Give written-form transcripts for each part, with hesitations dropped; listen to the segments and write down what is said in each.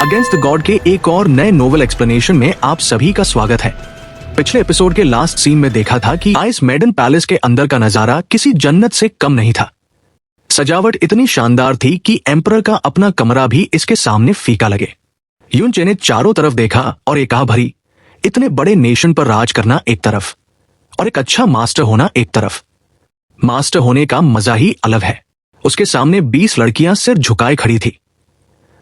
Against the God के एक और नए नोवेल एक्सप्लेनेशन में आप सभी का स्वागत है। पिछले एपिसोड के लास्ट सीन में देखा था कि आइस मेडन पैलेस के अंदर का नजारा किसी जन्नत से कम नहीं था। सजावट इतनी शानदार थी कि एम्परर का अपना कमरा भी इसके सामने फीका लगे। युनचे ने चारों तरफ देखा और एक आह भरी, इतने बड़े नेशन पर राज करना एक तरफ और एक अच्छा मास्टर होना एक तरफ। मास्टर होने का मजा ही अलग है। उसके सामने 20 लड़कियां सिर झुकाए खड़ी थी,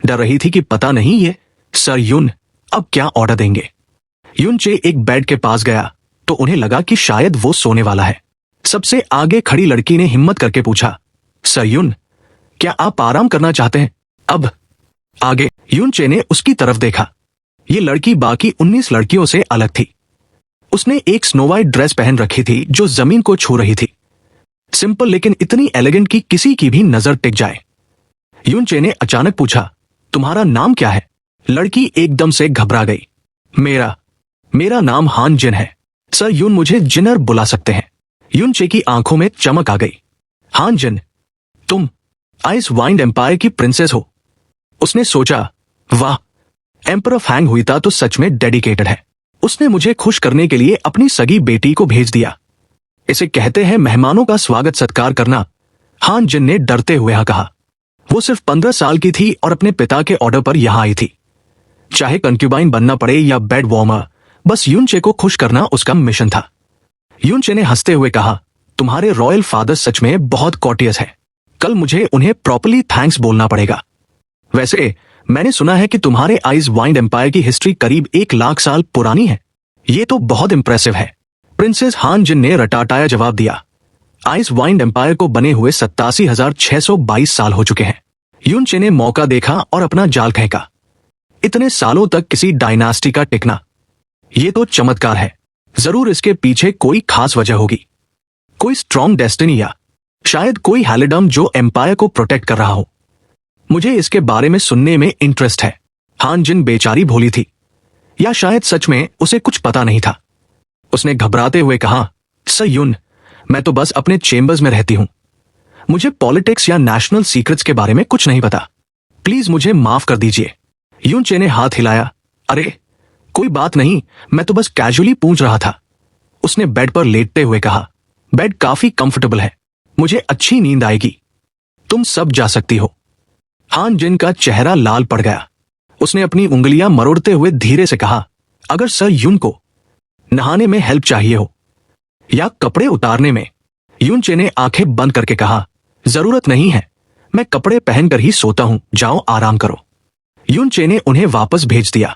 डर रही थी कि पता नहीं ये सर युन अब क्या ऑर्डर देंगे। युनचे एक बेड के पास गया तो उन्हें लगा कि शायद वो सोने वाला है। सबसे आगे खड़ी लड़की ने हिम्मत करके पूछा, सर युन, क्या आप आराम करना चाहते हैं? अब आगे युनचे ने उसकी तरफ देखा। ये लड़की बाकी 19 लड़कियों से अलग थी। उसने एक स्नो वाइट ड्रेस पहन रखी थी जो जमीन को छू रही थी। सिंपल लेकिन इतनी एलिगेंट कि किसी की भी नजर टिक जाए। युनचे ने अचानक पूछा, तुम्हारा नाम क्या है? लड़की एकदम से घबरा गई। मेरा नाम हान जिन है। सर युन मुझे जिनर बुला सकते हैं। युनचे की आंखों में चमक आ गई। हान जिन, तुम आइस वाइंड एम्पायर की प्रिंसेस हो। उसने सोचा, वाह, एम्परर फैंग हुईता तो सच में डेडिकेटेड है। उसने मुझे खुश करने के लिए अपनी सगी बेटी को भेज दिया। इसे कहते हैं मेहमानों का स्वागत सत्कार करना। हान जिन ने डरते हुए कहा। वो सिर्फ 15 साल की थी और अपने पिता के ऑर्डर पर यहां आई थी। चाहे कंक्यूबाइन बनना पड़े या बेड वार्मर, बस युनचे को खुश करना उसका मिशन था। युनचे ने हंसते हुए कहा, तुम्हारे रॉयल फादर सच में बहुत कॉर्टियस है। कल मुझे उन्हें प्रॉपर्ली थैंक्स बोलना पड़ेगा। वैसे मैंने सुना है कि तुम्हारे आइस वाइंड एम्पायर की हिस्ट्री करीब 1 लाख साल पुरानी है। ये तो बहुत इंप्रेसिव है। प्रिंसेस हान जिन ने रटाटाया जवाब दिया। आइस वाइंड एम्पायर को बने हुए 87,622 साल हो चुके हैं। युनचे ने मौका देखा और अपना जाल फेंका। इतने सालों तक किसी डायनास्टी का टिकना, ये तो चमत्कार है। जरूर इसके पीछे कोई खास वजह होगी, कोई स्ट्रॉन्ग डेस्टिनी या शायद कोई हैलिडम जो एम्पायर को प्रोटेक्ट कर रहा हो। मुझे इसके बारे में सुनने में इंटरेस्ट है। हान जिन बेचारी भोली थी, या शायद सच में उसे कुछ पता नहीं था। उसने घबराते हुए कहा, सर युन, मैं तो बस अपने चेम्बर्स में रहती हूं। मुझे पॉलिटिक्स या नेशनल सीक्रेट्स के बारे में कुछ नहीं पता। प्लीज मुझे माफ कर दीजिए। युनचे ने हाथ हिलाया। अरे कोई बात नहीं, मैं तो बस कैजुअली पूछ रहा था। उसने बेड पर लेटते हुए कहा, बेड काफी कंफर्टेबल है, मुझे अच्छी नींद आएगी। तुम सब जा सकती हो। हान जिन का चेहरा लाल पड़ गया। उसने अपनी उंगलियां मरोड़ते हुए धीरे से कहा, अगर सर युन को नहाने में हेल्प चाहिए हो या कपड़े उतारने में। युनचे ने आंखें बंद करके कहा, जरूरत नहीं है, मैं कपड़े पहनकर ही सोता हूं, जाओ आराम करो। युनचे ने उन्हें वापस भेज दिया।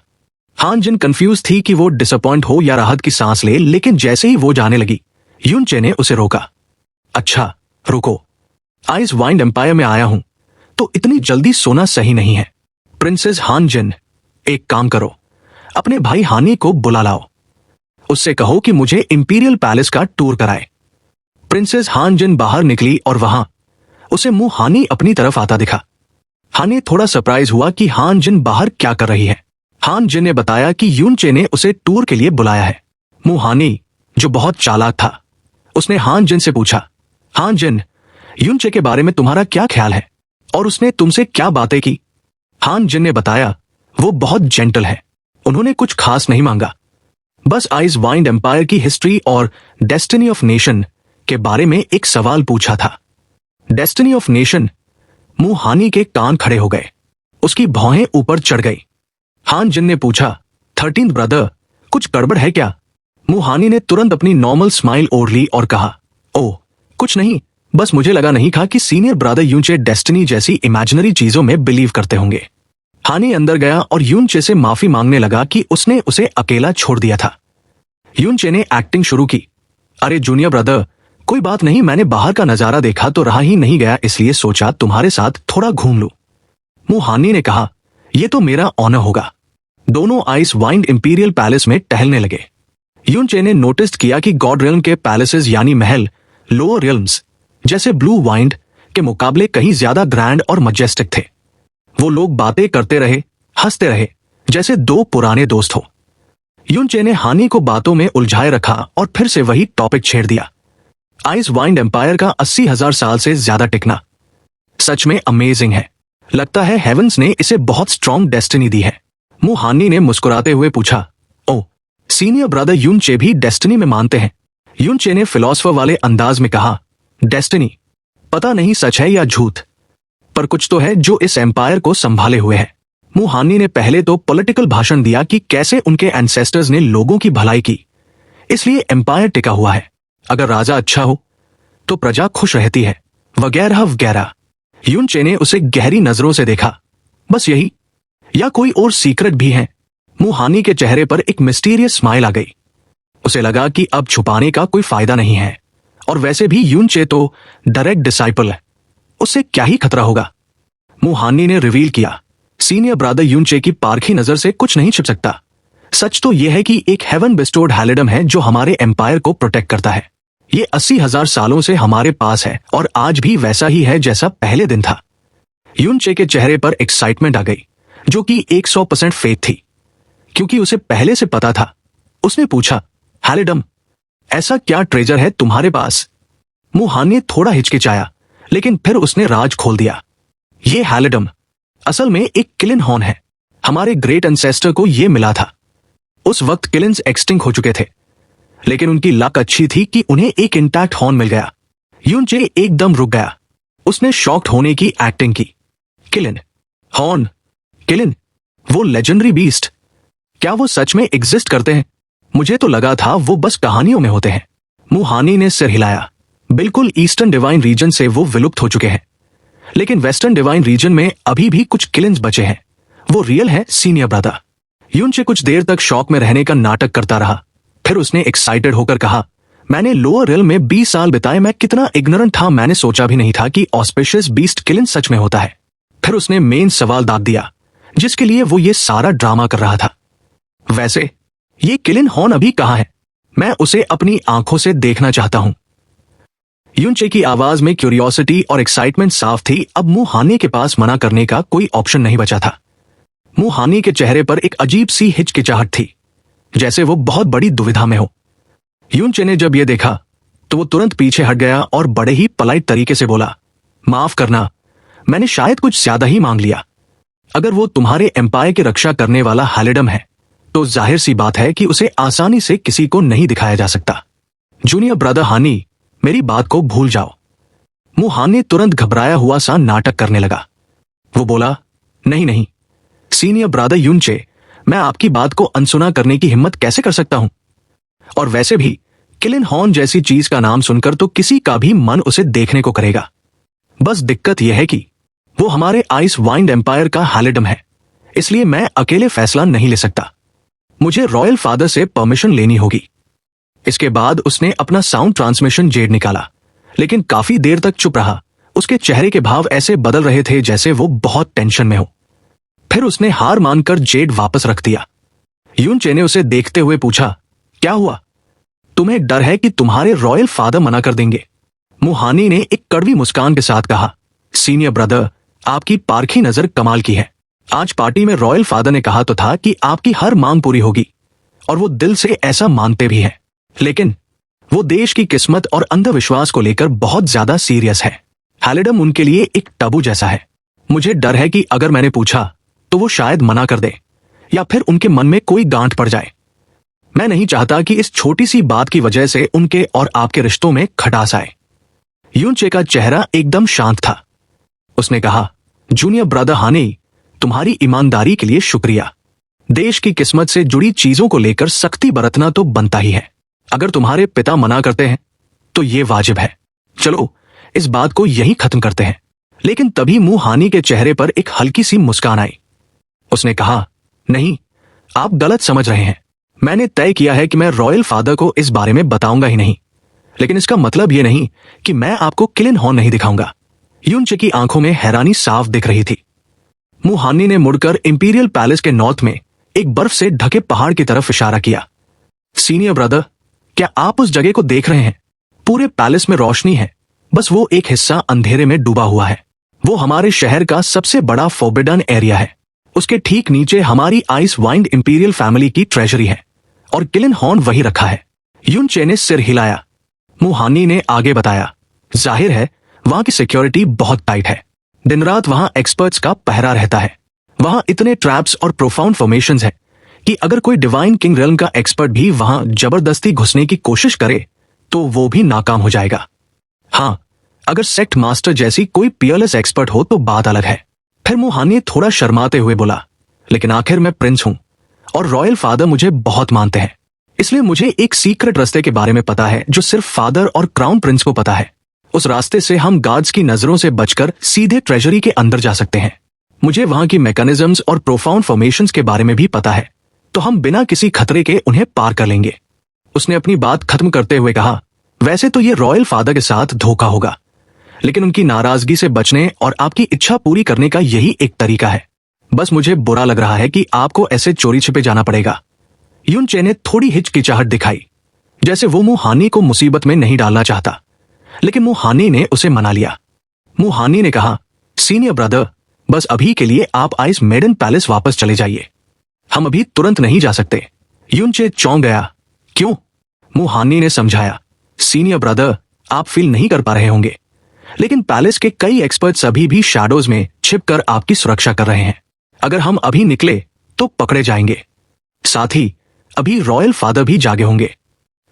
हान जिन कंफ्यूज थी कि वो डिसअपॉइंट हो या राहत की सांस ले, लेकिन जैसे ही वो जाने लगी, युनचे ने उसे रोका। अच्छा रुको, आइस वाइंड एम्पायर में आया हूं तो इतनी जल्दी सोना सही नहीं है। प्रिंसेस हान जिन, एक काम करो, अपने भाई हानी को बुला लाओ। उससे कहो कि मुझे इंपीरियल पैलेस का टूर कराए। प्रिंसेस हान जिन बाहर निकली और वहां उसे मुंह हानी अपनी तरफ आता दिखा। हानी थोड़ा सरप्राइज हुआ कि हान जिन बाहर क्या कर रही है। हान जिन ने बताया कि युनचे ने उसे टूर के लिए बुलाया है। मुंह हानी, जो बहुत चालाक था, उसने हान जिन से पूछा, हान जिन, युनचे के बारे में तुम्हारा क्या ख्याल है और उसने तुमसे क्या बातें की? हान जिन ने बताया, वो बहुत जेंटल है, उन्होंने कुछ खास नहीं मांगा, बस आइस वाइंड एम्पायर की हिस्ट्री और डेस्टिनी ऑफ नेशन के बारे में एक सवाल पूछा था। Destiny of nation. मुंह हानी के कान खड़े हो गए, उसकी भौहें ऊपर चढ़ गई। हान जिन ने पूछा, 13th ब्रदर, कुछ गड़बड़ है क्या? मुंह हानी ने तुरंत अपनी नॉर्मल स्माइल ओढ़ ली और कहा, ओह कुछ नहीं, बस मुझे लगा नहीं था कि सीनियर ब्रदर युनचे डेस्टिनी जैसी इमेजिनरी चीजों में बिलीव करते होंगे। हानी अंदर गया और युनचे से माफी मांगने लगा कि उसने उसे अकेला छोड़ दिया था। युनचे ने एक्टिंग शुरू की। अरे जूनियर ब्रदर, कोई बात नहीं, मैंने बाहर का नजारा देखा तो रहा ही नहीं गया, इसलिए सोचा तुम्हारे साथ थोड़ा घूम लूं। मुंह हानी ने कहा, यह तो मेरा ऑनर होगा। दोनों आइस वाइंड इंपीरियल पैलेस में टहलने लगे। युनचे ने नोटिस किया कि गॉड रियल्म के पैलेसेस यानी महल लोअर रियल्म्स जैसे ब्लू वाइंड के मुकाबले कहीं ज्यादा ग्रैंड और मजेस्टिक थे। वो लोग बातें करते रहे, हंसते रहे, जैसे दो पुराने दोस्त हो। युनचे ने हानी को बातों में उलझाए रखा और फिर से वही टॉपिक छेड़ दिया। आइस वाइंड एम्पायर का 80,000 साल से ज्यादा टिकना सच में अमेजिंग है। लगता है हेवंस ने इसे बहुत स्ट्रॉन्ग डेस्टिनी दी है। मुहानी ने मुस्कुराते हुए पूछा, ओ, सीनियर ब्रदर युनचे भी डेस्टिनी में मानते हैं? युनचे ने फिलोसफर वाले अंदाज में कहा, डेस्टिनी पता नहीं सच है या झूठ, पर कुछ तो है जो इस एम्पायर को संभाले हुए है। मुहानी ने पहले तो पॉलिटिकल भाषण दिया कि कैसे उनके एंसेस्टर्स ने लोगों की भलाई की, इसलिए एम्पायर टिका हुआ है। अगर राजा अच्छा हो तो प्रजा खुश रहती है, वगैरह वगैरह। युनचे ने उसे गहरी नजरों से देखा। बस यही, या कोई और सीक्रेट भी है? मुहानी के चेहरे पर एक मिस्टीरियस स्माइल आ गई। उसे लगा कि अब छुपाने का कोई फायदा नहीं है, और वैसे भी युनचे तो डायरेक्ट डिसाइपल है, उससे क्या ही खतरा होगा। मुहानी ने रिवील किया, सीनियर ब्रदर युनचे की पारखी नजर से कुछ नहीं छिप सकता। सच तो यह है कि एक हेवन बिस्टोर्ड हैलिडम है जो हमारे एम्पायर को प्रोटेक्ट करता है। ये 80,000 सालों से हमारे पास है और आज भी वैसा ही है जैसा पहले दिन था। युनचे के चेहरे पर एक्साइटमेंट आ गई, जो कि 100% फेक थी, क्योंकि उसे पहले से पता था। उसने पूछा, हैलिडम, ऐसा क्या ट्रेजर है तुम्हारे पास? मुहानी थोड़ा हिचकिचाया, लेकिन फिर उसने राज खोल दिया। ये हैलिडम असल में एक किलिन हॉर्न है। हमारे ग्रेट एंसेस्टर को यह मिला था। उस वक्त किलिन्स एक्सटिंक्ट हो चुके थे, लेकिन उनकी लक अच्छी थी कि उन्हें एक इंटैक्ट हॉर्न मिल गया। युनचे एकदम रुक गया। उसने शॉक्ड होने की एक्टिंग की। किलिन हॉर्न, किलिन, वो लेजेंडरी बीस्ट, क्या वो सच में एग्जिस्ट करते हैं? मुझे तो लगा था वो बस कहानियों में होते हैं। मुहानी ने सिर हिलाया। बिल्कुल, ईस्टर्न डिवाइन रीजन से वो विलुप्त हो चुके हैं, लेकिन वेस्टर्न डिवाइन रीजन में अभी भी कुछ किलिन्स बचे हैं। वो रियल है सीनियर ब्रदर। युनचे कुछ देर तक शॉक में रहने का नाटक करता रहा। फिर उसने एक्साइटेड होकर कहा, मैंने लोअर रियल में 20 साल बिताए, मैं कितना इग्नोरेंट था। मैंने सोचा भी नहीं था कि ऑस्पिशियस बीस्ट किलिन सच में होता है। फिर उसने मेन सवाल दाग दिया, जिसके लिए वो ये सारा ड्रामा कर रहा था। वैसे ये किलिन हॉर्न अभी कहां है? मैं उसे अपनी आंखों से देखना चाहता हूं। युनचे की आवाज में क्यूरियोसिटी और एक्साइटमेंट साफ थी। अब मुहानी के पास मना करने का कोई ऑप्शन नहीं बचा था। मुहानी के चेहरे पर एक अजीब सी हिचकिचाहट थी, जैसे वो बहुत बड़ी दुविधा में हो। युनचे ने जब यह देखा तो वो तुरंत पीछे हट गया और बड़े ही पोलाइट तरीके से बोला, माफ करना, मैंने शायद कुछ ज्यादा ही मांग लिया। अगर वो तुम्हारे एम्पायर की रक्षा करने वाला हैलिडम है तो जाहिर सी बात है कि उसे आसानी से किसी को नहीं दिखाया जा सकता। जूनियर ब्रदर हानी, मेरी बात को भूल जाओ। मुहानी तुरंत घबराया हुआ सा नाटक करने लगा। वो बोला, नहीं नहीं सीनियर ब्रदर युनचे, मैं आपकी बात को अनसुना करने की हिम्मत कैसे कर सकता हूं? और वैसे भी किलिन हॉर्न जैसी चीज का नाम सुनकर तो किसी का भी मन उसे देखने को करेगा। बस दिक्कत यह है कि वो हमारे आइस वाइंड एम्पायर का हैलिडम है, इसलिए मैं अकेले फैसला नहीं ले सकता। मुझे रॉयल फादर से परमिशन लेनी होगी। इसके बाद उसने अपना साउंड ट्रांसमिशन जेड निकाला, लेकिन काफी देर तक चुप रहा। उसके चेहरे के भाव ऐसे बदल रहे थे जैसे वो बहुत टेंशन में हो। फिर उसने हार मानकर जेड वापस रख दिया। युनचे ने उसे देखते हुए पूछा, क्या हुआ? तुम्हें डर है कि तुम्हारे रॉयल फादर मना कर देंगे? मुहानी ने एक कड़वी मुस्कान के साथ कहा, सीनियर ब्रदर, आपकी पारखी नजर कमाल की है। आज पार्टी में रॉयल फादर ने कहा तो था कि आपकी हर मांग पूरी होगी, और वो दिल से ऐसा मानते भी हैं। लेकिन वो देश की किस्मत और अंधविश्वास को लेकर बहुत ज्यादा सीरियस है। हैलिडम उनके लिए एक टबू जैसा है। मुझे डर है कि अगर मैंने पूछा तो वो शायद मना कर दे, या फिर उनके मन में कोई गांठ पड़ जाए। मैं नहीं चाहता कि इस छोटी सी बात की वजह से उनके और आपके रिश्तों में खटास आए। युनचे का चेहरा एकदम शांत था। उसने कहा, जूनियर ब्रदर हानी, तुम्हारी ईमानदारी के लिए शुक्रिया। देश की किस्मत से जुड़ी चीजों को लेकर सख्ती बरतना तो बनता ही है। अगर तुम्हारे पिता मना करते हैं तो ये वाजिब है। चलो इस बात को यहीं खत्म करते हैं। लेकिन तभी मुहानी के चेहरे पर एक हल्की सी मुस्कान आई। उसने कहा, नहीं, आप गलत समझ रहे हैं। मैंने तय किया है कि मैं रॉयल फादर को इस बारे में बताऊंगा ही नहीं, लेकिन इसका मतलब यह नहीं कि मैं आपको किलिन हॉर्न नहीं दिखाऊंगा। युनचे की आंखों में हैरानी साफ दिख रही थी। मुहानी ने मुड़कर इंपीरियल पैलेस के नॉर्थ में एक बर्फ से ढके पहाड़ की तरफ इशारा किया। सीनियर ब्रदर, क्या आप उस जगह को देख रहे हैं? पूरे पैलेस में रोशनी है, बस वो एक हिस्सा अंधेरे में डूबा हुआ है। वो हमारे शहर का सबसे बड़ा फॉरबिडन एरिया है। उसके ठीक नीचे हमारी आइस वाइंड इंपीरियल फैमिली की ट्रेजरी है, और किलिन हॉर्न वही रखा है। युनचे ने सिर हिलाया। मुहानी ने आगे बताया, जाहिर है वहां की सिक्योरिटी बहुत टाइट है। दिन रात वहां एक्सपर्ट्स का पहरा रहता है। वहां इतने ट्रैप्स और प्रोफाउंड फॉर्मेशंस हैं कि अगर कोई डिवाइन किंग रेल्म का एक्सपर्ट भी वहां जबरदस्ती घुसने की कोशिश करे तो वो भी नाकाम हो जाएगा। हाँ, अगर सेक्ट मास्टर जैसी कोई पियरलेस एक्सपर्ट हो तो बात अलग है। फिर मुहानी थोड़ा शर्माते हुए बोला, लेकिन आखिर मैं प्रिंस हूं और रॉयल फादर मुझे बहुत मानते हैं, इसलिए मुझे एक सीक्रेट रास्ते के बारे में पता है जो सिर्फ फादर और क्राउन प्रिंस को पता है। उस रास्ते से हम गार्ड्स की नजरों से बचकर सीधे ट्रेजरी के अंदर जा सकते हैं। मुझे वहां की मैकेनिज्म्स और प्रोफाउंड फॉर्मेशंस के बारे में भी पता है, तो हम बिना किसी खतरे के उन्हें पार कर लेंगे। उसने अपनी बात खत्म करते हुए कहा, वैसे तो ये रॉयल फादर के साथ धोखा होगा, लेकिन उनकी नाराजगी से बचने और आपकी इच्छा पूरी करने का यही एक तरीका है। बस मुझे बुरा लग रहा है कि आपको ऐसे चोरी छिपे जाना पड़ेगा। युनचे ने थोड़ी हिचकिचाहट दिखाई, जैसे वो मुहानी को मुसीबत में नहीं डालना चाहता, लेकिन मुहानी ने उसे मना लिया। मुहानी ने कहा, सीनियर ब्रदर, बस अभी के लिए आप आइस मेडन पैलेस वापस चले जाइए। हम अभी तुरंत नहीं जा सकते। युनचे चौंक गया। क्यों? मुहानी ने समझाया, सीनियर ब्रदर, आप फील नहीं कर पा रहे होंगे, लेकिन पैलेस के कई एक्सपर्ट्स अभी भी शैडोज में छिपकर आपकी सुरक्षा कर रहे हैं। अगर हम अभी निकले तो पकड़े जाएंगे। साथ ही अभी रॉयल फादर भी जागे होंगे,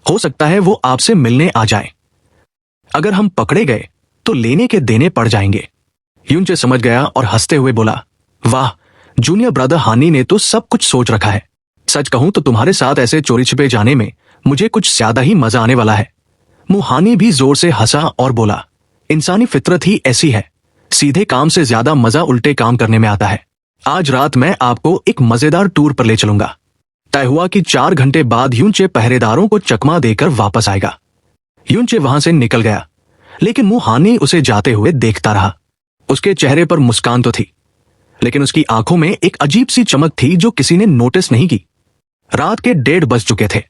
हो सकता है वो आपसे मिलने आ जाए। अगर हम पकड़े गए तो लेने के देने पड़ जाएंगे। युनचे समझ गया और हंसते हुए बोला, वाह, जूनियर ब्रदर हानी ने तो सब कुछ सोच रखा है। सच कहूं तो तुम्हारे साथ ऐसे चोरी छिपे जाने में मुझे कुछ ज्यादा ही मजा आने वाला है। मुहानी भी जोर से हंसा और बोला, इंसानी फितरत ही ऐसी है, सीधे काम से ज्यादा मजा उल्टे काम करने में आता है। आज रात मैं आपको एक मजेदार टूर पर ले चलूंगा। तय हुआ कि 4 घंटे बाद युनचे पहरेदारों को चकमा देकर वापस आएगा। युनचे वहां से निकल गया, लेकिन मुहानी उसे जाते हुए देखता रहा। उसके चेहरे पर मुस्कान तो थी, लेकिन उसकी आंखों में एक अजीब सी चमक थी जो किसी ने नोटिस नहीं की। रात के 1:30 बज चुके थे।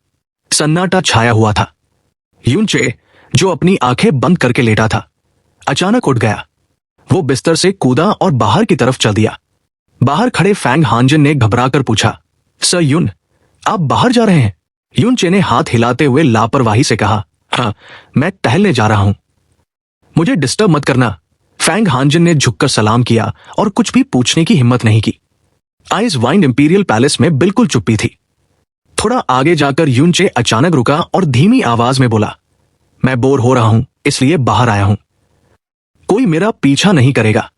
सन्नाटा छाया हुआ था। युनचे, जो अपनी आंखें बंद करके लेटा था, अचानक उठ गया। वो बिस्तर से कूदा और बाहर की तरफ चल दिया। बाहर खड़े फैंग हांजन ने घबराकर पूछा, सर युन, आप बाहर जा रहे हैं? युनचे ने हाथ हिलाते हुए लापरवाही से कहा, हाँ, मैं टहलने जा रहा हूं। मुझे डिस्टर्ब मत करना। फैंग हांजन ने झुककर सलाम किया और कुछ भी पूछने की हिम्मत नहीं की। आइस वाइंड इंपीरियल पैलेस में बिल्कुल चुप्पी थी। थोड़ा आगे जाकर युनचे अचानक रुका और धीमी आवाज में बोला, मैं बोर हो रहा हूं, इसलिए बाहर आया हूं। कोई मेरा पीछा नहीं करेगा।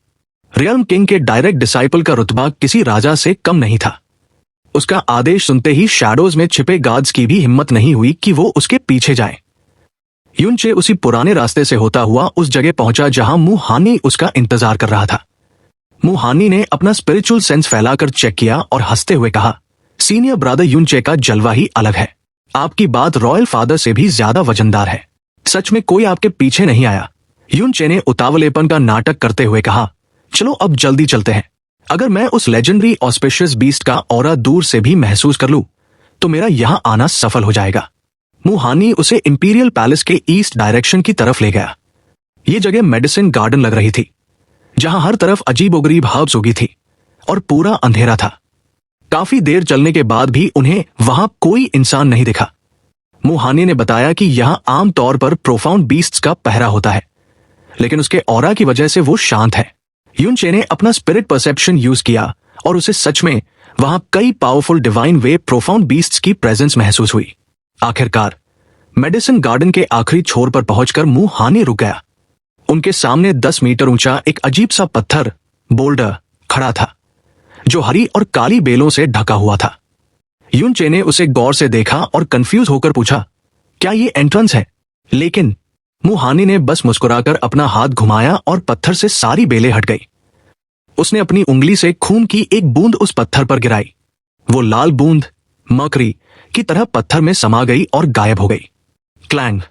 रियल्म किंग के डायरेक्ट डिसाइपल का रुतबा किसी राजा से कम नहीं था। उसका आदेश सुनते ही शैडोज में छिपे गार्ड्स की भी हिम्मत नहीं हुई कि वो उसके पीछे जाए। युनचे उसी पुराने रास्ते से होता हुआ उस जगह पहुंचा जहां मुहानी उसका इंतजार कर रहा था। मुहानी ने अपना स्पिरिचुअल सेंस फैलाकर चेक किया और हंसते हुए कहा, सीनियर ब्रदर युनचे का जलवा ही अलग है। आपकी बात रॉयल फादर से भी ज्यादा वजनदार है। सच में कोई आपके पीछे नहीं आया। युनचे ने उतावलेपन का नाटक करते हुए कहा, चलो अब जल्दी चलते हैं। अगर मैं उस लेजेंडरी ऑस्पिशियस बीस्ट का ऑरा दूर से भी महसूस कर लूं तो मेरा यहां आना सफल हो जाएगा। मुहानी उसे इंपीरियल पैलेस के ईस्ट डायरेक्शन की तरफ ले गया। ये जगह मेडिसिन गार्डन लग रही थी, जहां हर तरफ अजीबोगरीब हर्ब्स उगी थी और पूरा अंधेरा था। काफी देर चलने के बाद भी उन्हें वहां कोई इंसान नहीं दिखा। मुहानी ने बताया कि यहां आमतौर पर प्रोफाउंड बीस्ट्स का पहरा होता है, लेकिन उसके ऑरा की वजह से वो शांत है। युनचे ने अपना स्पिरिट परसेप्शन यूज किया और उसे सच में वहां कई पावरफुल डिवाइन वे प्रोफाउंड बीस्ट्स की प्रेजेंस महसूस हुई। आखिरकार मेडिसिन गार्डन के आखिरी छोर पर पहुंचकर मुहानी रुक गया। उनके सामने 10 मीटर ऊंचा एक अजीब सा पत्थर बोल्डर खड़ा था, जो हरी और काली बेलों से ढका हुआ था। युनचे ने उसे गौर से देखा और कंफ्यूज होकर पूछा, क्या ये एंट्रेंस है? लेकिन मुहानी ने बस मुस्कुराकर अपना हाथ घुमाया और पत्थर से सारी बेलें हट गई। उसने अपनी उंगली से खून की एक बूंद उस पत्थर पर गिराई। वो लाल बूंद मकड़ी की तरह पत्थर में समा गई और गायब हो गई। क्लैंग,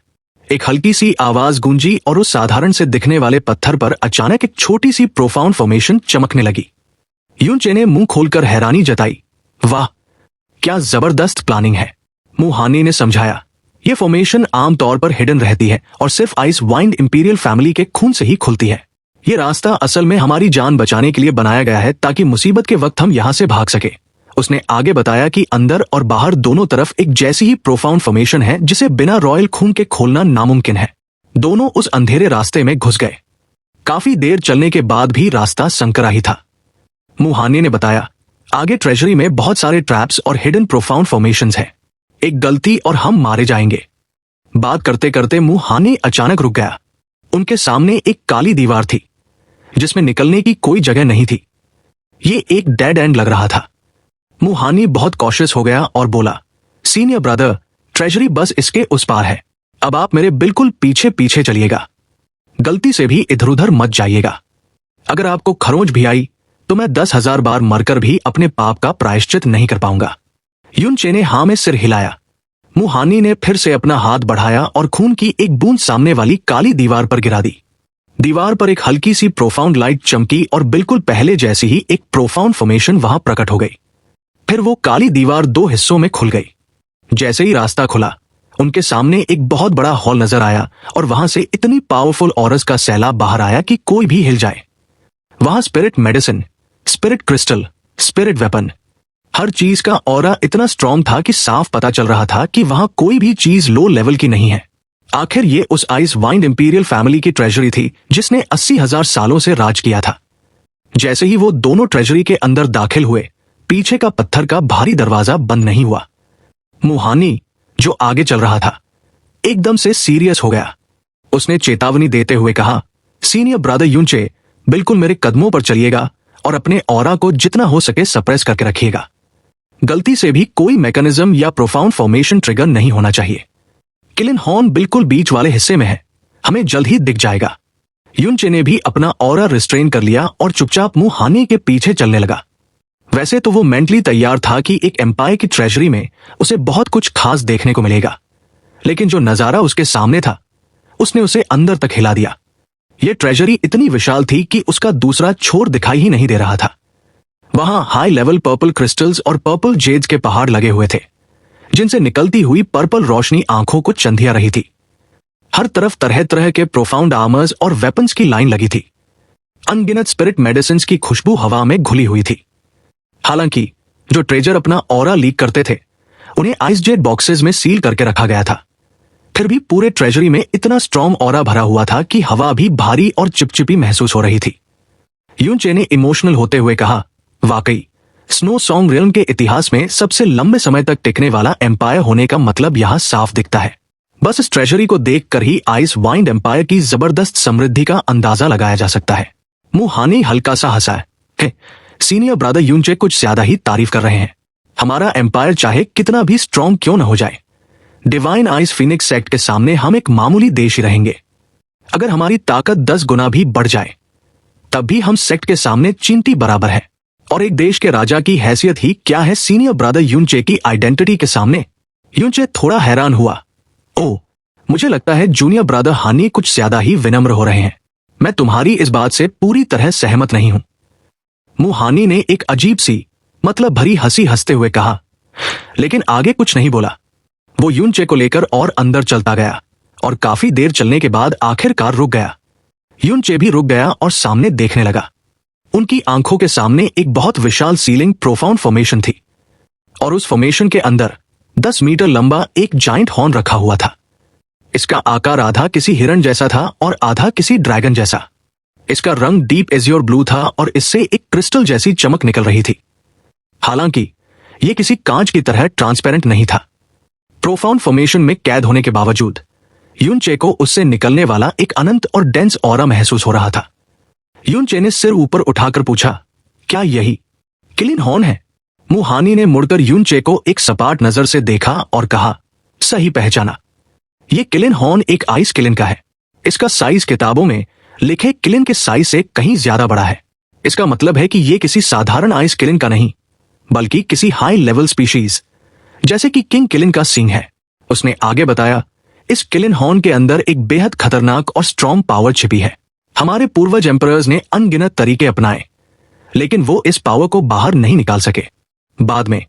एक हल्की सी आवाज गूंजी और उस साधारण से दिखने वाले पत्थर पर अचानक एक छोटी सी प्रोफाउंड फॉर्मेशन चमकने लगी। युनचे ने मुंह खोलकर हैरानी जताई। वाह, क्या जबरदस्त प्लानिंग है। मुहानी ने समझाया, यह फॉर्मेशन आमतौर पर हिडन रहती है और सिर्फ आइस वाइंड इंपीरियल फैमिली के खून से ही खुलती है। यह रास्ता असल में हमारी जान बचाने के लिए बनाया गया है ताकि मुसीबत के वक्त हम यहां से भाग सके। उसने आगे बताया कि अंदर और बाहर दोनों तरफ एक जैसी ही प्रोफाउंड फॉर्मेशन है जिसे बिना रॉयल खून के खोलना नामुमकिन है। दोनों उस अंधेरे रास्ते में घुस गए। काफी देर चलने के बाद भी रास्ता संकरा ही था। मुहानी ने बताया, आगे ट्रेजरी में बहुत सारे ट्रैप्स और हिडन प्रोफाउंड फॉर्मेशंस हैं। एक गलती और हम मारे जाएंगे। बात करते करते मुहानी अचानक रुक गया। उनके सामने एक काली दीवार थी जिसमें निकलने की कोई जगह नहीं थी। ये एक डेड एंड लग रहा था। मुहानी बहुत कॉशियस हो गया और बोला, सीनियर ब्रदर, ट्रेजरी बस इसके उस पार है। अब आप मेरे बिल्कुल पीछे पीछे चलिएगा। गलती से भी इधर उधर मत जाइएगा। अगर आपको खरोंच भी आई तो मैं 10,000 बार मरकर भी अपने पाप का प्रायश्चित नहीं कर पाऊंगा। युनचे ने हां में सिर हिलाया। मुहानी ने फिर से अपना हाथ बढ़ाया और खून की एक बूंद सामने वाली काली दीवार पर गिरा दी। दीवार पर एक हल्की सी प्रोफाउंड लाइट चमकी और बिल्कुल पहले जैसी ही एक प्रोफाउंड फॉर्मेशन वहां प्रकट हो गई। फिर वो काली दीवार 2 हिस्सों में खुल गई। जैसे ही रास्ता खुला, उनके सामने एक बहुत बड़ा हॉल नजर आया और वहां से इतनी पावरफुल ऑरस का सैलाब बाहर आया कि कोई भी हिल जाए। वहां spirit medicine, spirit crystal, spirit weapon, हर चीज का ऑरा इतना स्ट्रॉन्ग था कि साफ पता चल रहा था कि वहां कोई भी चीज लो लेवल की नहीं है। आखिर ये उस आइस वाइंड इंपीरियल फैमिली की ट्रेजरी थी जिसने 80,000 सालों से राज किया था। जैसे ही वो दोनों ट्रेजरी के अंदर दाखिल हुए, पीछे का पत्थर का भारी दरवाजा बंद नहीं हुआ। मुहानी, जो आगे चल रहा था, एकदम से सीरियस हो गया। उसने चेतावनी देते हुए कहा, सीनियर ब्रदर युनचे, बिल्कुल मेरे कदमों पर चलिएगा और अपने ऑरा को जितना हो सके सप्रेस करके रखिएगा। गलती से भी कोई मैकेनिज्म या प्रोफाउंड फॉर्मेशन ट्रिगर नहीं होना चाहिए। किलिन हॉर्न बिल्कुल बीच वाले हिस्से में है, हमें जल्द ही दिख जाएगा। युनचे ने भी अपना ऑरा रिस्ट्रेन कर लिया और चुपचाप मुहानी के पीछे चलने लगा। वैसे तो वो मेंटली तैयार था कि एक एम्पायर की ट्रेजरी में उसे बहुत कुछ खास देखने को मिलेगा, लेकिन जो नजारा उसके सामने था उसने उसे अंदर तक हिला दिया। ये ट्रेजरी इतनी विशाल थी कि उसका दूसरा छोर दिखाई ही नहीं दे रहा था। वहां हाई लेवल पर्पल क्रिस्टल्स और पर्पल जेड्स के पहाड़ लगे हुए थे, जिनसे निकलती हुई पर्पल रोशनी आंखों को चंधिया रही थी। हर तरफ तरह तरह के प्रोफाउंड आर्मर्स और वेपन्स की लाइन लगी थी। अनगिनत स्पिरिट मेडिसिन की खुशबू हवा में घुली हुई थी। हालांकि जो ट्रेजर अपना ऑरा लीक करते थे, उन्हें आइस जेट बॉक्सेस में सील करके रखा गया था। फिर भी पूरे ट्रेजरी में इतना स्ट्रॉन्ग ऑरा भरा हुआ था कि हवा भी भारी और चिपचिपी महसूस हो रही थी। युनचे ने इमोशनल होते हुए कहा, वाकई स्नो सॉन्ग रियल्म के इतिहास में सबसे लंबे समय तक टिकने वाला एम्पायर होने का मतलब यहाँ साफ दिखता है। बस इस ट्रेजरी को देखकर ही आइस वाइंड एम्पायर की जबरदस्त समृद्धि का अंदाजा लगाया जा सकता है। मुहानी हल्का सा हंसा है। सीनियर ब्रदर युनचे कुछ ज्यादा ही तारीफ कर रहे हैं। हमारा एम्पायर चाहे कितना भी स्ट्रॉन्ग क्यों न हो जाए, डिवाइन आइस फिनिक्स सेक्ट के सामने हम एक मामूली देश ही रहेंगे। अगर हमारी ताकत 10 गुना भी बढ़ जाए, तब भी हम सेक्ट के सामने चींटी बराबर है। और एक देश के राजा की हैसियत ही क्या है सीनियर ब्रदर युनचे की आइडेंटिटी के सामने। युनचे थोड़ा हैरान हुआ। ओह, मुझे लगता है जूनियर ब्रदर हानी कुछ ज्यादा ही विनम्र हो रहे हैं। मैं तुम्हारी इस बात से पूरी तरह सहमत नहीं हूं। मुहानी ने एक अजीब सी मतलब भरी हंसी हंसते हुए कहा, लेकिन आगे कुछ नहीं बोला। वो युनचे को लेकर और अंदर चलता गया और काफी देर चलने के बाद आखिरकार रुक गया। युनचे भी रुक गया और सामने देखने लगा। उनकी आंखों के सामने एक बहुत विशाल सीलिंग प्रोफाउंड फॉर्मेशन थी और उस फॉर्मेशन के अंदर 10 मीटर लंबा एक जाइंट हॉर्न रखा हुआ था। इसका आकार आधा किसी हिरण जैसा था और आधा किसी ड्रैगन जैसा। इसका रंग डीप एज्योर ब्लू था और इससे एक क्रिस्टल जैसी चमक निकल रही थी। हालांकि यह किसी कांच की तरह ट्रांसपेरेंट नहीं था। प्रोफाउंड फॉर्मेशन में कैद होने के बावजूद युनचे को उससे निकलने वाला एक अनंत और डेंस ऑरा महसूस हो रहा था। युनचे ने सिर ऊपर उठाकर पूछा, क्या यही किलिन हॉर्न है? मुहानी ने मुड़कर युनचे को एक सपाट नजर से देखा और कहा, सही पहचाना। यह किलिन हॉर्न एक आइस किलिन का है। इसका साइज किताबों में लिखे किलिन के साइज से कहीं ज्यादा बड़ा है। इसका मतलब है कि यह किसी साधारण आइस किलिन का नहीं, बल्कि किसी हाई लेवल स्पीशीज जैसे कि किंग किलिन का सींग है। उसने आगे बताया, इस किलिन हॉर्न के अंदर एक बेहद खतरनाक और स्ट्रॉन्ग पावर छिपी है। हमारे पूर्वज एम्परर्स ने अनगिनत तरीके अपनाए, लेकिन वो इस पावर को बाहर नहीं निकाल सके। बाद में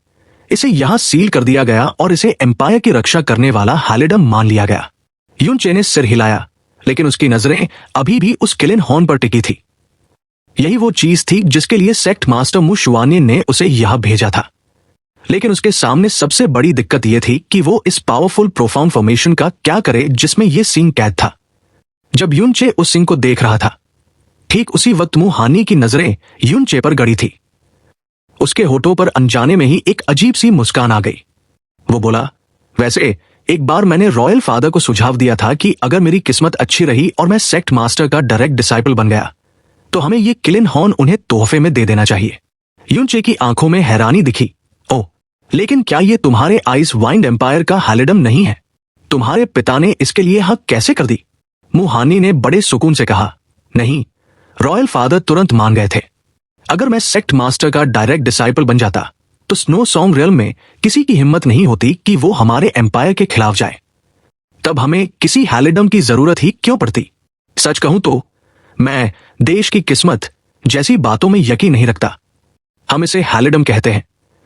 इसे यहां सील कर दिया गया और इसे एम्पायर की रक्षा करने वाला हालिडम मान लिया गया। युनचे ने सिर हिलाया, लेकिन उसकी नजरें अभी भी उस किलिन हॉर्न पर टिकी थी। यही वो चीज थी जिसके लिए सेक्ट मास्टर मुशुआनी ने उसे यहां भेजा था। लेकिन उसके सामने सबसे बड़ी दिक्कत यह थी कि वो इस पावरफुल प्रोफाउंड फॉर्मेशन का क्या करे जिसमें यह सींग कैद था। जब युनचे उस सींग को देख रहा था, ठीक उसी वक्त मुहानी की नजरें युनचे पर गड़ी थी। उसके होठों पर अनजाने में ही एक अजीब सी मुस्कान आ गई। वो बोला, वैसे एक बार मैंने रॉयल फादर को सुझाव दिया था कि अगर मेरी किस्मत अच्छी रही और मैं सेक्ट मास्टर का डायरेक्ट डिसाइपल बन गया तो हमें ये किलिन हॉर्न उन्हें तोहफे में दे देना चाहिए। युनचे की आंखों में हैरानी दिखी। ओ, लेकिन क्या ये तुम्हारे आइस वाइंड एम्पायर का हैलिडम नहीं है? तुम्हारे पिता ने इसके लिए हक कैसे कर दी? मुहानी ने बड़े सुकून से कहा, नहीं। रॉयल फादर तुरंत मान गए थे। अगर मैं सेक्ट मास्टर का डायरेक्ट डिसाइपल बन जाता तो स्नो सॉन्ग रियल में किसी की हिम्मत नहीं होती कि वो हमारे एम्पायर के खिलाफ जाए। तब हमें किसी हैलिडम की जरूरत ही क्यों पड़ती? सच कहूं तो मैं देश की किस्मत जैसी बातों में यकीन नहीं रखता। हम इसे हैलिडम कहते हैं,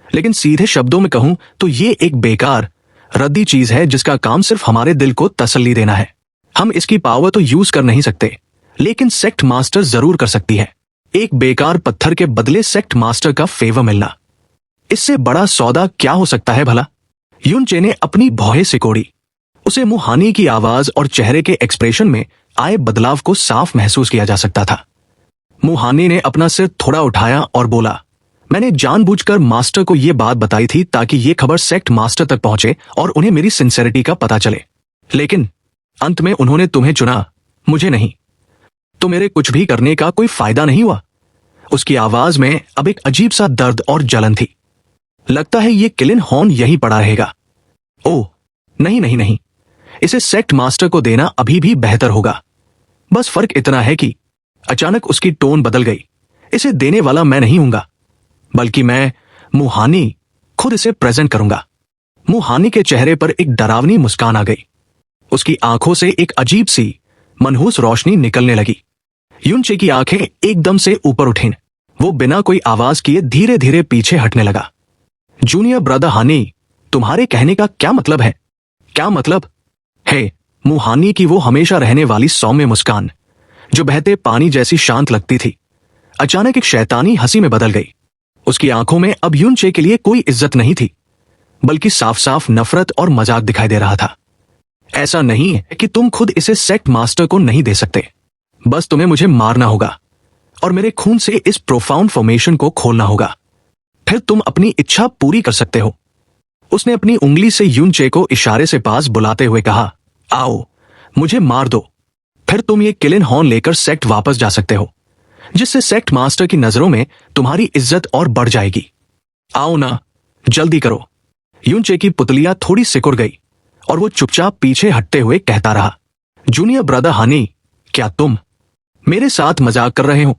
लेकिन सीधे शब्दों में कहूं तो ये एक बेकार रद्दी चीज है जिसका काम सिर्फ हमारे दिल को तसल्ली देना है। हम इसकी पावर तो यूज कर नहीं सकते, लेकिन सेक्ट मास्टर जरूर कर सकती है। एक बेकार पत्थर के बदले सेक्ट मास्टर का फेवर मिलना, इससे बड़ा सौदा क्या हो सकता है भला? युनचे ने अपनी भौहें सिकोड़ी। उसे मुहानी की आवाज और चेहरे के एक्सप्रेशन में आए बदलाव को साफ महसूस किया जा सकता था। मुहानी ने अपना सिर थोड़ा उठाया और बोला, मैंने जानबूझकर मास्टर को यह बात बताई थी ताकि यह खबर सेक्ट मास्टर तक पहुंचे और उन्हें मेरी सिंसेरिटी का पता चले, लेकिन अंत में उन्होंने तुम्हें चुना, मुझे नहीं। तो मेरे कुछ भी करने का कोई फायदा नहीं हुआ। उसकी आवाज में अब एक अजीब सा दर्द और जलन थी। लगता है ये किलिन हॉर्न यहीं पड़ा रहेगा। ओह नहीं नहीं नहीं, इसे सेक्ट मास्टर को देना अभी भी बेहतर होगा। बस फर्क इतना है कि अचानक उसकी टोन बदल गई। इसे देने वाला मैं नहीं हूंगा, बल्कि मैं मुहानी खुद इसे प्रेजेंट करूंगा। मुहानी के चेहरे पर एक डरावनी मुस्कान आ गई। उसकी आंखों से एक अजीब सी मनहूस रोशनी निकलने लगी। युनचे की आंखें एकदम से ऊपर उठीं। वो बिना कोई आवाज किए धीरे धीरे पीछे हटने लगा। जूनियर ब्रदर हानी, तुम्हारे कहने का क्या मतलब है? क्या मतलब है? मुहानी की वो हमेशा रहने वाली सौम्य मुस्कान, जो बहते पानी जैसी शांत लगती थी, अचानक एक शैतानी हंसी में बदल गई। उसकी आंखों में अब युनचे के लिए कोई इज्जत नहीं थी, बल्कि साफ साफ नफरत और मजाक दिखाई दे रहा था। ऐसा नहीं है कि तुम खुद इसे सेक्ट मास्टर को नहीं दे सकते, बस तुम्हें मुझे मारना होगा और मेरे खून से इस प्रोफाउंड फॉर्मेशन को खोलना होगा, फिर तुम अपनी इच्छा पूरी कर सकते हो। उसने अपनी उंगली से युनचे को इशारे से पास बुलाते हुए कहा, आओ मुझे मार दो, फिर तुम ये किलिन हॉर्न लेकर सेक्ट वापस जा सकते हो, जिससे सेक्ट मास्टर की नजरों में तुम्हारी इज्जत और बढ़ जाएगी। आओ ना, जल्दी करो। युनचे की पुतलियां थोड़ी सिकुड़ गई और वो चुपचाप पीछे हटते हुए कहता रहा, जूनियर ब्रदर हानी, क्या तुम मेरे साथ मजाक कर रहे हो?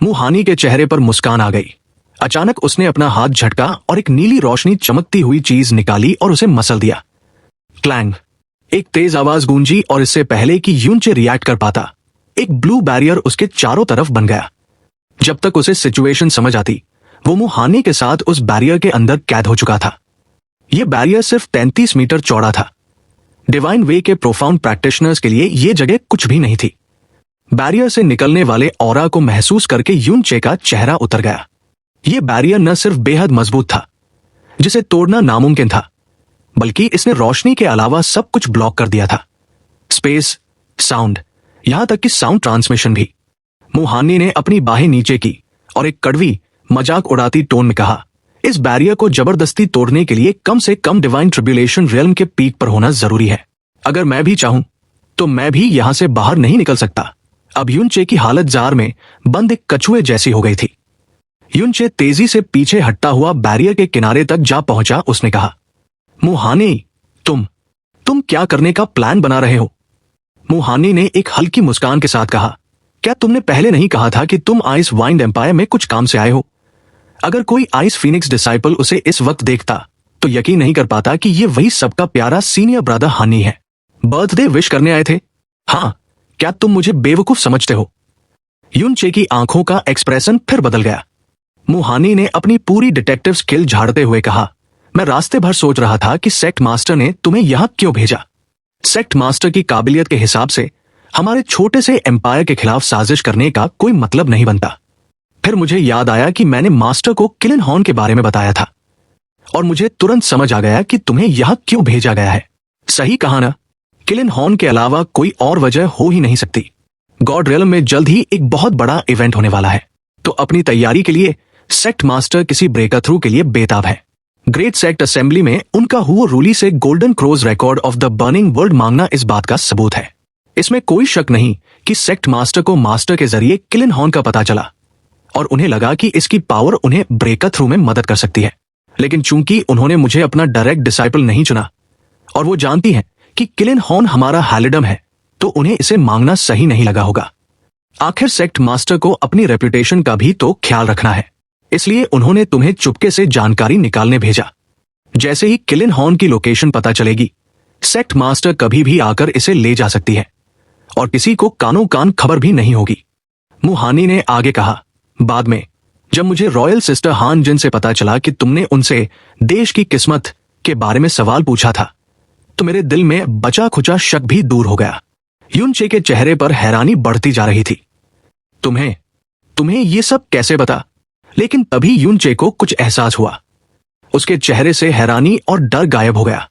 मुहानी के चेहरे पर मुस्कान आ गई। अचानक उसने अपना हाथ झटका और एक नीली रोशनी चमकती हुई चीज निकाली और उसे मसल दिया। क्लैंग, एक तेज आवाज गूंजी और इससे पहले कि युनचे रिएक्ट कर पाता, एक ब्लू बैरियर उसके चारों तरफ बन गया। जब तक उसे सिचुएशन समझ आती, वो मुहानी के साथ उस बैरियर के अंदर कैद हो चुका था। यह बैरियर सिर्फ 33 मीटर चौड़ा था। डिवाइन वे के प्रोफाउंड प्रैक्टिशनर्स के लिए यह जगह कुछ भी नहीं थी। बैरियर से निकलने वाले ऑरा को महसूस करके युनचे का चेहरा उतर गया। यह बैरियर न सिर्फ बेहद मजबूत था, जिसे तोड़ना नामुमकिन था, बल्कि इसने रोशनी के अलावा सब कुछ ब्लॉक कर दिया था। स्पेस, साउंड, यहां तक कि साउंड ट्रांसमिशन भी। मुहानी ने अपनी बाहें नीचे की और एक कड़वी मजाक उड़ाती टोन में कहा, इस बैरियर को जबरदस्ती तोड़ने के लिए कम से कम डिवाइन ट्रिब्यूलेशन रियल्म के पीक पर होना जरूरी है। अगर मैं भी चाहूं तो मैं भी यहां से बाहर नहीं निकल सकता। अब युनचे की हालत जार में बंद एक कछुए जैसी हो गई थी। युनचे तेजी से पीछे हटता हुआ बैरियर के किनारे तक जा पहुंचा। उसने कहा, मुहानी, तुम क्या करने का प्लान बना रहे हो? मुहानी ने एक हल्की मुस्कान के साथ कहा, क्या तुमने पहले नहीं कहा था कि तुम आइस वाइंड एम्पायर में कुछ काम से आए हो? अगर कोई आइस फीनिक्स डिसाइपल उसे इस वक्त देखता तो यकीन नहीं कर पाता कि ये वही सबका प्यारा सीनियर ब्रदर हानी है। बर्थडे विश करने आए थे? हाँ, क्या तुम मुझे बेवकूफ समझते हो? युनचे की आंखों का एक्सप्रेशन फिर बदल गया। मुहानी ने अपनी पूरी डिटेक्टिव स्किल झाड़ते हुए कहा, मैं रास्ते भर सोच रहा था कि सेक्ट मास्टर ने तुम्हें यहां क्यों भेजा। सेक्ट मास्टर की काबिलियत के हिसाब से हमारे छोटे से एम्पायर के खिलाफ साजिश करने का कोई मतलब नहीं बनता। फिर मुझे याद आया कि मैंने मास्टर को किलिन हॉर्न के बारे में बताया था और मुझे तुरंत समझ आ गया कि तुम्हें यहां क्यों भेजा गया है। सही कहा ना? किलिन हॉर्न के अलावा कोई और वजह हो ही नहीं सकती। गॉड रियल्म में जल्द ही एक बहुत बड़ा इवेंट होने वाला है, तो अपनी तैयारी के लिए सेक्ट मास्टर किसी ब्रेकर थ्रू के लिए बेताब है। ग्रेट सेक्ट असेंबली में उनका हुआ रूली से golden crows record of the burning world मांगना इस बात का सबूत है। इसमें कोई शक नहीं कि सेक्ट मास्टर को मास्टर के जरिए किलिन हॉर्न का पता चला और उन्हें लगा कि इसकी पावर उन्हें ब्रेकर थ्रू में मदद कर सकती है। लेकिन चूंकि उन्होंने मुझे अपना डायरेक्ट डिसाइपल नहीं चुना और वो जानती हैं कि किलिन हॉर्न हमारा हैलिडम है, तो उन्हें इसे मांगना सही नहीं लगा होगा। आखिर सेक्ट मास्टर को अपनी रेपुटेशन का भी तो ख्याल रखना है, इसलिए उन्होंने तुम्हें चुपके से जानकारी निकालने भेजा। जैसे ही किलिन हॉर्न की लोकेशन पता चलेगी, सेक्ट मास्टर कभी भी आकर इसे ले जा सकती है और किसी को कानों कान खबर भी नहीं होगी। मुहानी ने आगे कहा, बाद में जब मुझे रॉयल सिस्टर हान जिन से पता चला कि तुमने उनसे देश की किस्मत के बारे में सवाल पूछा था, तो मेरे दिल में बचा खुचा शक भी दूर हो गया। युनचे के चेहरे पर हैरानी बढ़ती जा रही थी। तुम्हें ये सब कैसे पता? लेकिन तभी युनचे को कुछ एहसास हुआ। उसके चेहरे से हैरानी और डर गायब हो गया।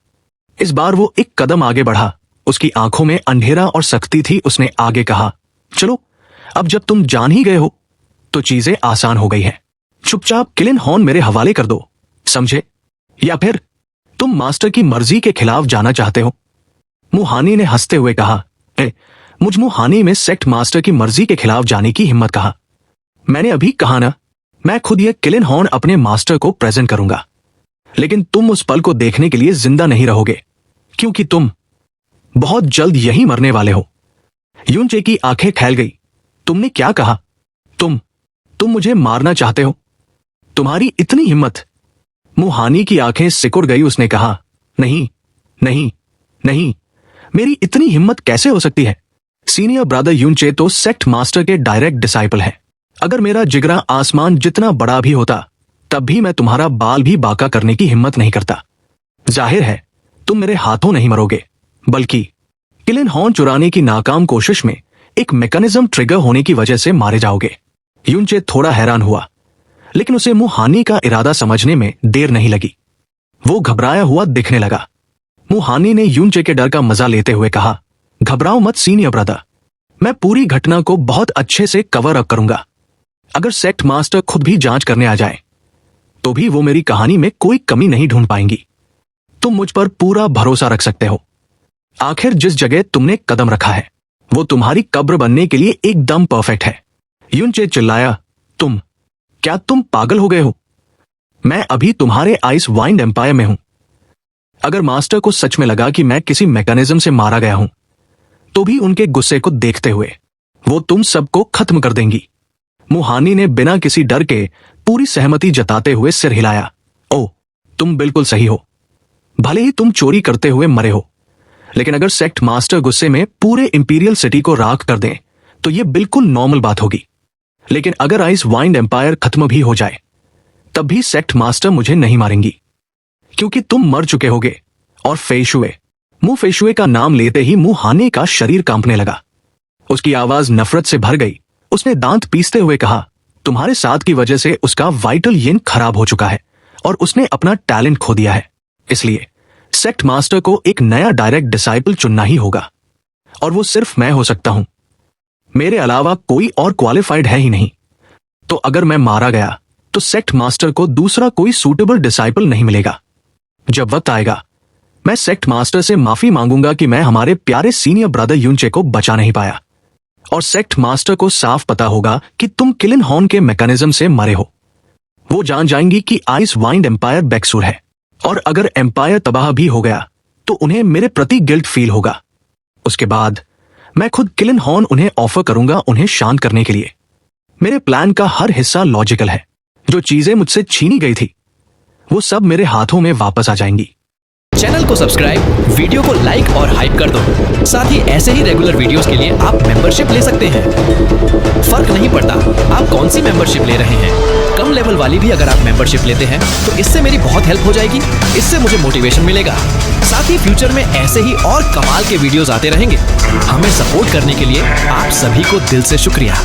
इस बार वो एक कदम आगे बढ़ा। उसकी आंखों में अंधेरा और सख्ती थी। उसने आगे कहा, चलो अब जब तुम जान ही गए हो तो चीजें आसान हो गई हैं। चुपचाप किलिन हॉर्न मेरे हवाले कर दो, समझे? या फिर तुम मास्टर की मर्जी के खिलाफ जाना चाहते हो? मुहानी ने हंसते हुए कहा, मुझ मुहानी में सेक्ट मास्टर की मर्जी के खिलाफ जाने की हिम्मत कहा? मैंने अभी कहा ना, मैं खुद ये किलिन हॉर्न अपने मास्टर को प्रेजेंट करूंगा। लेकिन तुम उस पल को देखने के लिए जिंदा नहीं रहोगे, क्योंकि तुम बहुत जल्द यही मरने वाले हो। युनचे की आंखें फैल गई। तुमने क्या कहा? तुम मुझे मारना चाहते हो? तुम्हारी इतनी हिम्मत? मुहानी की आंखें सिकुड़ गई। उसने कहा, नहीं नहीं नहीं, मेरी इतनी हिम्मत कैसे हो सकती है? सीनियर ब्रदर युनचे तो सेक्ट मास्टर के डायरेक्ट डिसाइपल हैं। अगर मेरा जिगरा आसमान जितना बड़ा भी होता, तब भी मैं तुम्हारा बाल भी बाका करने की हिम्मत नहीं करता। जाहिर है तुम मेरे हाथों नहीं मरोगे, बल्कि किलिन हॉर्न चुराने की नाकाम कोशिश में एक मैकेनिज्म ट्रिगर होने की वजह से मारे जाओगे। युनचे थोड़ा हैरान हुआ, लेकिन उसे मुहानी का इरादा समझने में देर नहीं लगी। वो घबराया हुआ दिखने लगा। मुहानी ने युनचे के डर का मजा लेते हुए कहा, घबराओ मत सीनियर ब्रदर, मैं पूरी घटना को बहुत अच्छे से कवर अप करूंगा। अगर सेक्ट मास्टर खुद भी जांच करने आ जाए, तो भी वो मेरी कहानी में कोई कमी नहीं ढूंढ पाएंगी। तुम मुझ पर पूरा भरोसा रख सकते हो। आखिर जिस जगह तुमने कदम रखा है, वो तुम्हारी कब्र बनने के लिए एकदम परफेक्ट है। युनचे चिल्लाया, क्या तुम पागल हो गए हो? मैं अभी तुम्हारे आइस वाइंड एम्पायर में हूं। अगर मास्टर को सच में लगा कि मैं किसी मैकेनिज्म से मारा गया हूं, तो भी उनके गुस्से को देखते हुए वो तुम सबको खत्म कर देंगी। मुहानी ने बिना किसी डर के पूरी सहमति जताते हुए सिर हिलाया। ओ, तुम बिल्कुल सही हो। भले ही तुम चोरी करते हुए मरे हो, लेकिन अगर सेक्ट मास्टर गुस्से में पूरे इंपीरियल सिटी को राख कर दें, तो यह बिल्कुल नॉर्मल बात होगी। लेकिन अगर आइस वाइंड एम्पायर खत्म भी हो जाए, तब भी सेक्ट मास्टर मुझे नहीं मारेंगी, क्योंकि तुम मर चुके होगे। और फेशुए का नाम लेते ही मुहाने का शरीर कांपने लगा। उसकी आवाज नफरत से भर गई। उसने दांत पीसते हुए कहा, तुम्हारे साथ की वजह से उसका वाइटल यिन खराब हो चुका है और उसने अपना टैलेंट खो दिया है। इसलिए सेक्ट मास्टर को एक नया डायरेक्ट डिसाइपल चुनना ही होगा, और वो सिर्फ मैं हो सकता हूं। मेरे अलावा कोई और क्वालिफाइड है ही नहीं। तो अगर मैं मारा गया, तो सेक्ट मास्टर को दूसरा कोई सूटेबल डिसाइपल नहीं मिलेगा। जब वक्त आएगा, मैं सेक्ट मास्टर से माफी मांगूंगा कि मैं हमारे प्यारे सीनियर ब्रदर युनचे को बचा नहीं पाया, और सेक्ट मास्टर को साफ पता होगा कि तुम किलिन हॉर्न के मैकेनिज्म से मरे हो। वो जान जाएंगी कि आइस वाइंड एम्पायर बेकसूर है, और अगर एम्पायर तबाह भी हो गया, तो उन्हें मेरे प्रति गिल्ट फील होगा। उसके बाद मैं खुद किलिन हॉर्न उन्हें ऑफर करूंगा उन्हें शांत करने के लिए। मेरे प्लान का हर हिस्सा लॉजिकल है। जो चीजें मुझसे छीनी गई थी, वो सब मेरे हाथों में वापस आ जाएंगी। चैनल को सब्सक्राइब, वीडियो को लाइक और हाइप कर दो। साथ ही ऐसे ही रेगुलर वीडियोस के लिए आप मेंबरशिप ले सकते हैं। फर्क नहीं पड़ता आप कौन सी मेंबरशिप ले रहे हैं। कम लेवल वाली भी अगर आप मेंबरशिप लेते हैं, तो इससे मेरी बहुत हेल्प हो जाएगी। इससे मुझे मोटिवेशन मिलेगा। साथ ही फ्यूचर में ऐसे ही और कमाल के वीडियोस आते रहेंगे। हमें सपोर्ट करने के लिए आप सभी को दिल से शुक्रिया।